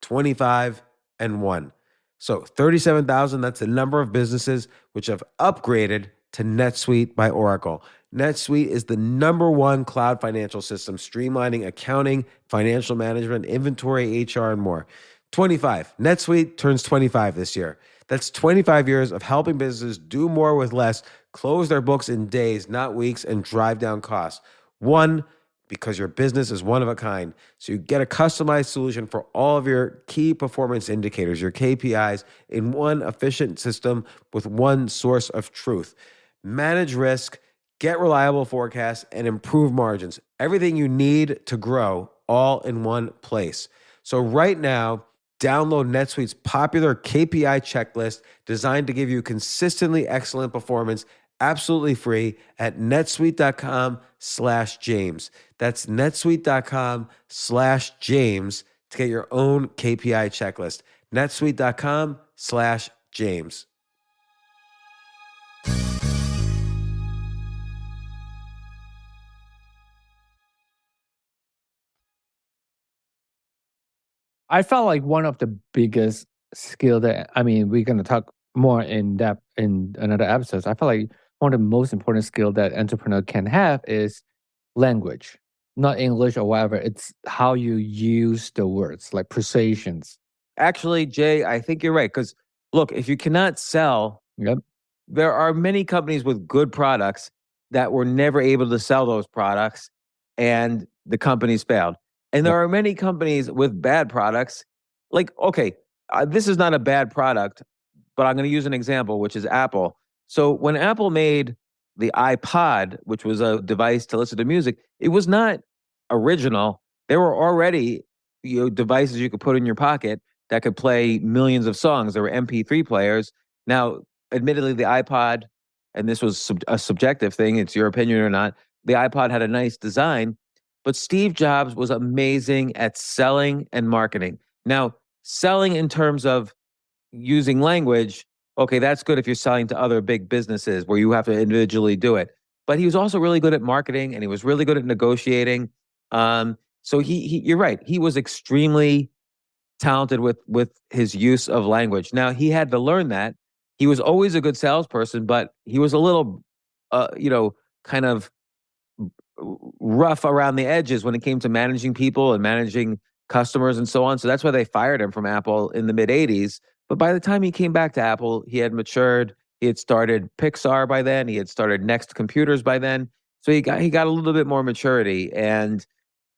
25, and 1. So 37,000, that's the number of businesses which have upgraded to NetSuite by Oracle. NetSuite is the #1 cloud financial system, streamlining accounting, financial management, inventory, HR, and more. 25. NetSuite turns 25 this year. That's 25 years of helping businesses do more with less, close their books in days, not weeks, and drive down costs. 1, because your business is one of a kind. So you get a customized solution for all of your key performance indicators, your KPIs, in one efficient system with one source of truth. Manage risk, get reliable forecasts, and improve margins. Everything you need to grow all in one place. So right now, download NetSuite's popular KPI checklist designed to give you consistently excellent performance absolutely free at netsuite.com/James. That's netsuite.com/James to get your own KPI checklist. netsuite.com/James. I felt like one of the biggest skill that, I mean, we're going to talk more in depth in another episodes. I feel like one of the most important skill that entrepreneur can have is language, not English or whatever. It's how you use the words, like precisions. Actually, Jay, I think you're right. Because look, if you cannot sell, Yep. there are many companies with good products that were never able to sell those products, and the companies failed. And there are many companies with bad products. Like, okay, this is not a bad product, but I'm going to use an example, which is Apple. So when Apple made the iPod, which was a device to listen to music, it was not original. There were already devices you could put in your pocket that could play millions of songs. There were MP3 players. Now, admittedly, the iPod, and this was a subjective thing, it's your opinion or not, the iPod had a nice design, but Steve Jobs was amazing at selling and marketing. Now, selling in terms of using language, okay, that's good if you're selling to other big businesses where you have to individually do it. But he was also really good at marketing, and he was really good at negotiating. So you're right. He was extremely talented with his use of language. Now, he had to learn that. He was always a good salesperson, but he was a little, kind of rough around the edges when it came to managing people and managing customers and so on. So that's why they fired him from Apple in the mid 80s. But by the time he came back to Apple, he had matured. He had started Pixar by then. He had started Next Computers by then. So he got a little bit more maturity, and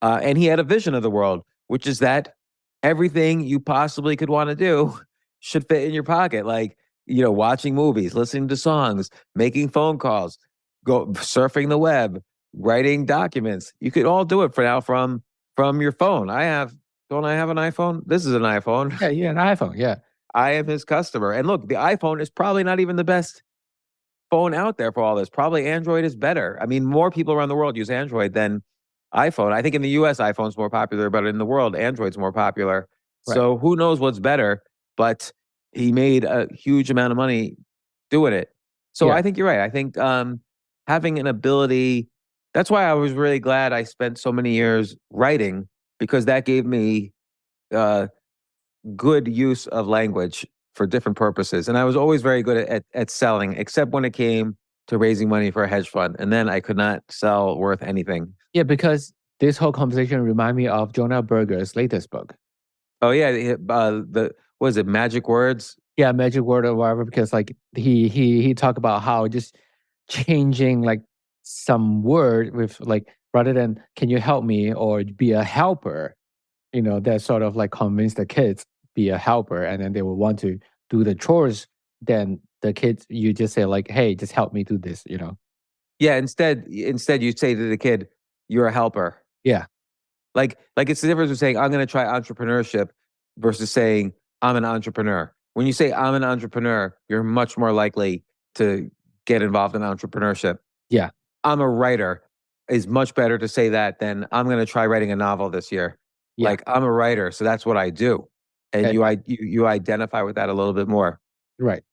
he had a vision of the world, which is that everything you possibly could want to do should fit in your pocket. Like, watching movies, listening to songs, making phone calls, go surfing the web, writing documents. You could all do it for now from your phone. Don't I have an iPhone? This is an iPhone. Yeah, you have an iPhone. Yeah. I am his customer. And look, the iPhone is probably not even the best phone out there for all this. Probably Android is better. I mean, more people around the world use Android than iPhone. I think in the US, iPhone's more popular, but in the world, Android's more popular. Right. So who knows what's better, but he made a huge amount of money doing it. So Yeah. I think you're right. I think having an ability, that's why I was really glad I spent so many years writing, because that gave me good use of language for different purposes. And I was always very good at selling, except when it came to raising money for a hedge fund. And then I could not sell worth anything. Yeah, because this whole conversation remind me of Jonah Berger's latest book. Oh yeah, what is it, Magic Words? Yeah, Magic Word or whatever, because like he talked about how just changing like some word with like, rather than can you help me or be a helper, that sort of like convince the kids be a helper, and then they will want to do the chores. Then the kids, you just say like, hey, just help me do this. Yeah, instead you say to the kid, you're a helper. Yeah. Like it's the difference between saying I'm going to try entrepreneurship versus saying I'm an entrepreneur. When you say I'm an entrepreneur, you're much more likely to get involved in entrepreneurship. Yeah. I'm a writer is much better to say that than I'm going to try writing a novel this year. Yeah. Like I'm a writer, so that's what I do. And you identify with that a little bit more. Right.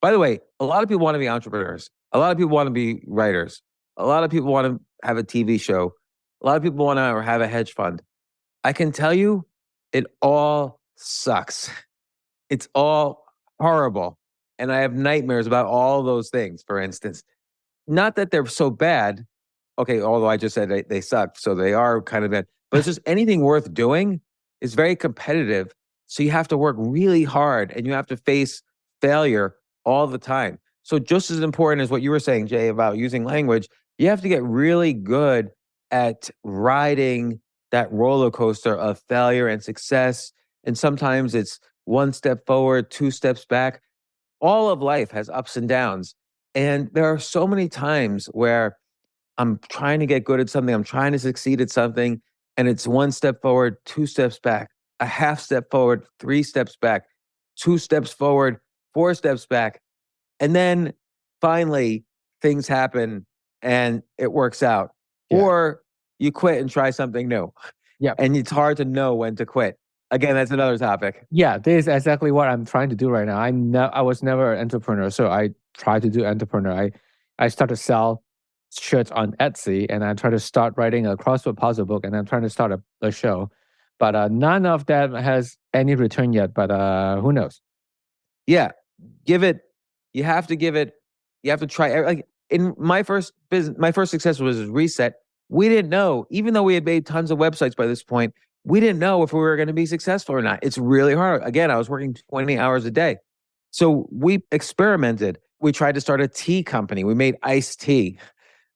By the way, a lot of people want to be entrepreneurs. A lot of people want to be writers. A lot of people want to have a TV show. A lot of people want to have a hedge fund. I can tell you, it all sucks. It's all horrible. And I have nightmares about all those things, for instance. Not that they're so bad. Okay, although I just said they suck, so they are kind of bad. But it's just anything worth doing is very competitive. So you have to work really hard and you have to face failure all the time. So just as important as what you were saying, Jay, about using language, you have to get really good at riding that roller coaster of failure and success. And sometimes it's one step forward, two steps back. All of life has ups and downs. And there are so many times where I'm trying to get good at something, I'm trying to succeed at something, and it's one step forward, two steps back, a half step forward, three steps back, two steps forward, four steps back. And then finally things happen and it works out. Yeah. Or you quit and try something new. Yeah. And it's hard to know when to quit. Again, that's another topic. Yeah, this is exactly what I'm trying to do right now. I was never an entrepreneur, so I try to do entrepreneur. I start to sell shirts on Etsy, and I try to start writing a crossword puzzle book, and I'm trying to start a show. But none of that has any return yet, but who knows? Yeah, you have to try. Like in my first business, my first success was Reset. We didn't know, even though we had made tons of websites by this point, we didn't know if we were going to be successful or not. It's really hard. Again, I was working 20 hours a day. So we experimented. We tried to start a tea company. We made iced tea.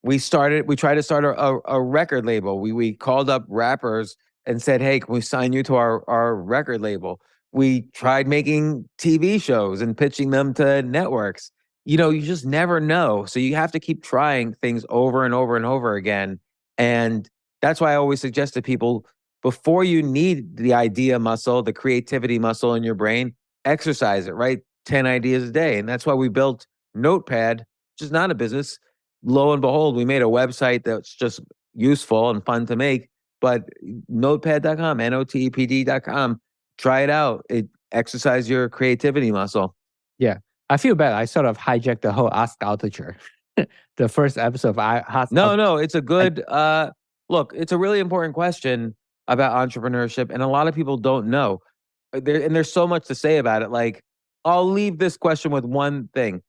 We tried to start a record label. We called up rappers and said, hey, can we sign you to our record label? We tried making TV shows and pitching them to networks. You just never know. So you have to keep trying things over and over and over again. And that's why I always suggest to people, before you need the idea muscle, the creativity muscle in your brain, exercise it, right? 10 ideas a day. And that's why we built Notepad, which is not a business. Lo and behold, we made a website that's just useful and fun to make. But notepad.com, notepd.com, try it out. It exercise your creativity muscle. Yeah. I feel bad. I sort of hijacked the whole Ask Altucher. The first episode of No, it's a good look, it's a really important question about entrepreneurship, and a lot of people don't know. There's so much to say about it. Like, I'll leave this question with one thing.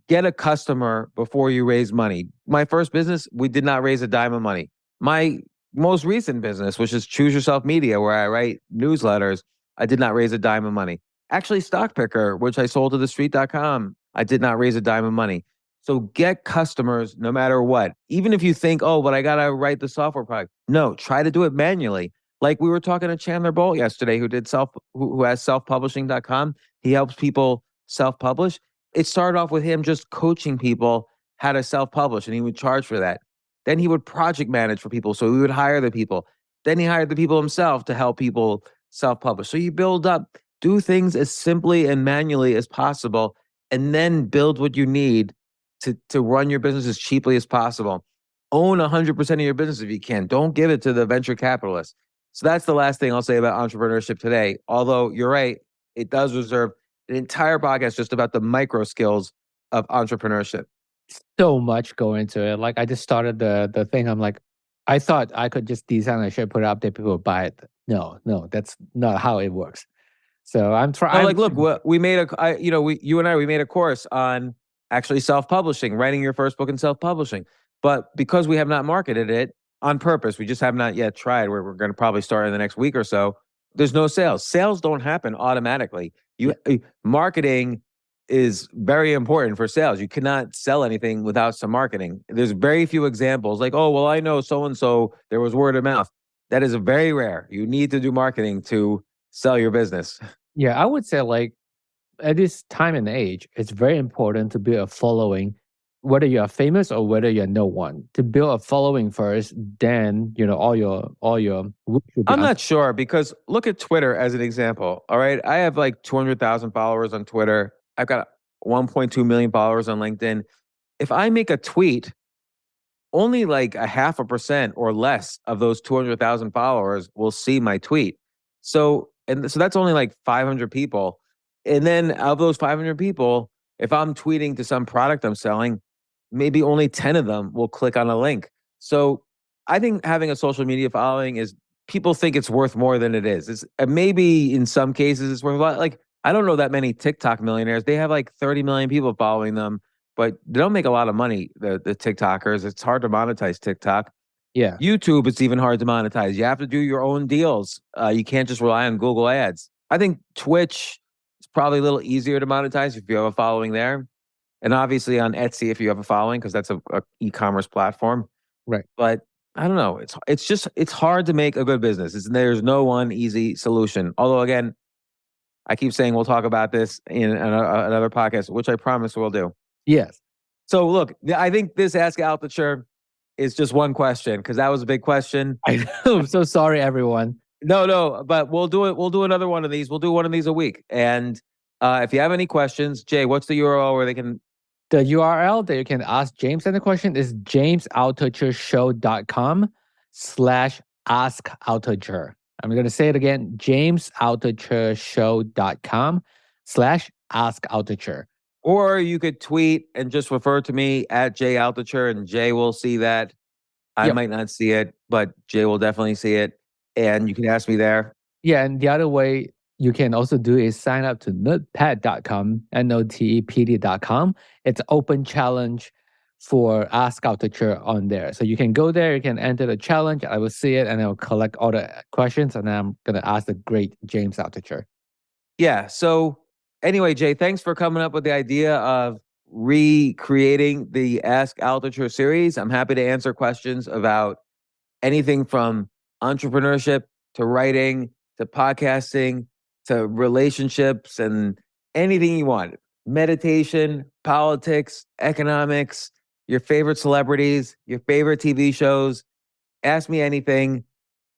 Get a customer before you raise money. My first business, we did not raise a dime of money. My most recent business, which is Choose Yourself Media, where I write newsletters, I did not raise a dime of money. Actually, Stock Picker, which I sold to thestreet.com, I did not raise a dime of money. So get customers no matter what. Even if you think, oh, but I got to write the software product. No, try to do it manually. Like we were talking to Chandler Bolt yesterday, who has selfpublishing.com. He helps people self-publish, it started off with him just coaching people how to self-publish, and he would charge for that. Then he would project manage for people, so he would hire the people. Then he hired the people himself to help people self-publish. So you build up, do things as simply and manually as possible, and then build what you need to run your business as cheaply as possible. Own 100% of your business if you can. Don't give it to the venture capitalists. So that's the last thing I'll say about entrepreneurship today. Although you're right, it does deserve an entire podcast just about the micro skills of entrepreneurship. So much go into it. Like I just started the thing. I'm like, I thought I could just design a shit, put it up there, people would buy it. No, that's not how it works. So I'm trying. Like, look, we made you and I made a course on actually self-publishing, writing your first book and self-publishing. But because we have not marketed it on purpose, we just have not yet tried. We're going to probably start in the next week or so. There's no sales. Sales don't happen automatically. Marketing is very important for sales. You cannot sell anything without some marketing. There's very few examples like, oh, well, I know so-and-so, there was word of mouth. That is very rare. You need to do marketing to sell your business. Yeah, I would say like at this time and age, it's very important to build a following, whether you're famous or whether you're no one. To build a following first, then all your I'm not sure, because look at Twitter as an example. All right, I have like 200,000 followers on Twitter. I've got 1.2 million followers on LinkedIn. If I make a tweet, only like 0.5% or less of those 200,000 followers will see my tweet. So that's only like 500 people. And then of those 500 people, if I'm tweeting to some product I'm selling, maybe only 10 of them will click on a link. So I think having a social media following is, people think it's worth more than it is. It's maybe in some cases it's worth a lot. Like, I don't know that many TikTok millionaires. They have like 30 million people following them, but they don't make a lot of money, the TikTokers. It's hard to monetize TikTok. Yeah. YouTube, it's even hard to monetize. You have to do your own deals. You can't just rely on Google ads. I think Twitch is probably a little easier to monetize if you have a following there. And obviously on Etsy if you have a following, because that's a e-commerce platform. Right. But I don't know. It's hard to make a good business. There's no one easy solution. Although, again, I keep saying we'll talk about this in another podcast, which I promise we'll do. Yes. So look, I think this Ask Altucher is just one question, because that was a big question. I know. I'm so sorry, everyone. No, but we'll do it. We'll do another one of these. We'll do one of these a week. And if you have any questions, Jay, what's the URL where they can? The URL that you can ask James any question is jamesaltuchershow.com/askaltucher. I'm going to say it again, jamesaltuchershow.com/askaltucher. Or you could tweet and just refer to me at Jay Altucher, and Jay will see that. I might not see it, but Jay will definitely see it. And you can ask me there. Yeah, and the other way you can also do is sign up to notepad.com, notepd.com. It's an open challenge for Ask Altucher on there. So you can go there, you can enter the challenge, I will see it, and I'll collect all the questions, and then I'm going to ask the great James Altucher. Yeah, so anyway, Jay, thanks for coming up with the idea of recreating the Ask Altucher series. I'm happy to answer questions about anything from entrepreneurship to writing to podcasting to relationships and anything you want. Meditation, politics, economics, your favorite celebrities, your favorite TV shows. Ask me anything.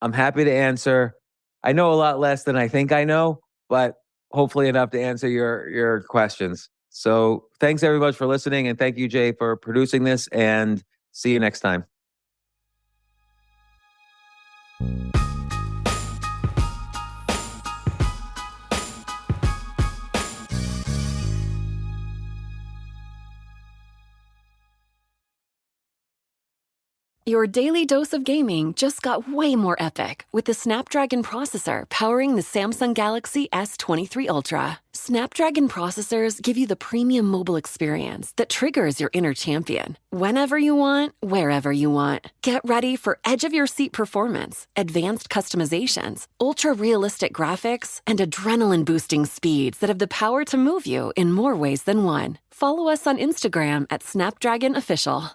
I'm happy to answer. I know a lot less than I think I know, but hopefully enough to answer your questions. So thanks everybody for listening, and thank you, Jay, for producing this, and see you next time. Your daily dose of gaming just got way more epic with the Snapdragon processor powering the Samsung Galaxy S23 Ultra. Snapdragon processors give you the premium mobile experience that triggers your inner champion. Whenever you want, wherever you want. Get ready for edge-of-your-seat performance, advanced customizations, ultra-realistic graphics, and adrenaline-boosting speeds that have the power to move you in more ways than one. Follow us on Instagram at Snapdragon Official.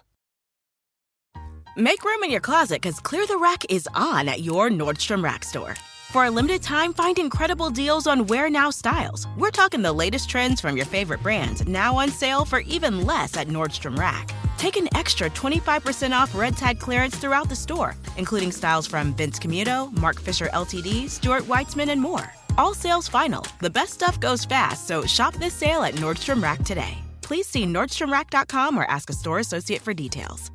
Make room in your closet, because Clear the Rack is on at your Nordstrom Rack store. For a limited time, find incredible deals on Wear Now styles. We're talking the latest trends from your favorite brands, now on sale for even less at Nordstrom Rack. Take an extra 25% off red tag clearance throughout the store, including styles from Vince Camuto, Mark Fisher Ltd, Stuart Weitzman, and more. All sales final. The best stuff goes fast, so shop this sale at Nordstrom Rack today. Please see nordstromrack.com or ask a store associate for details.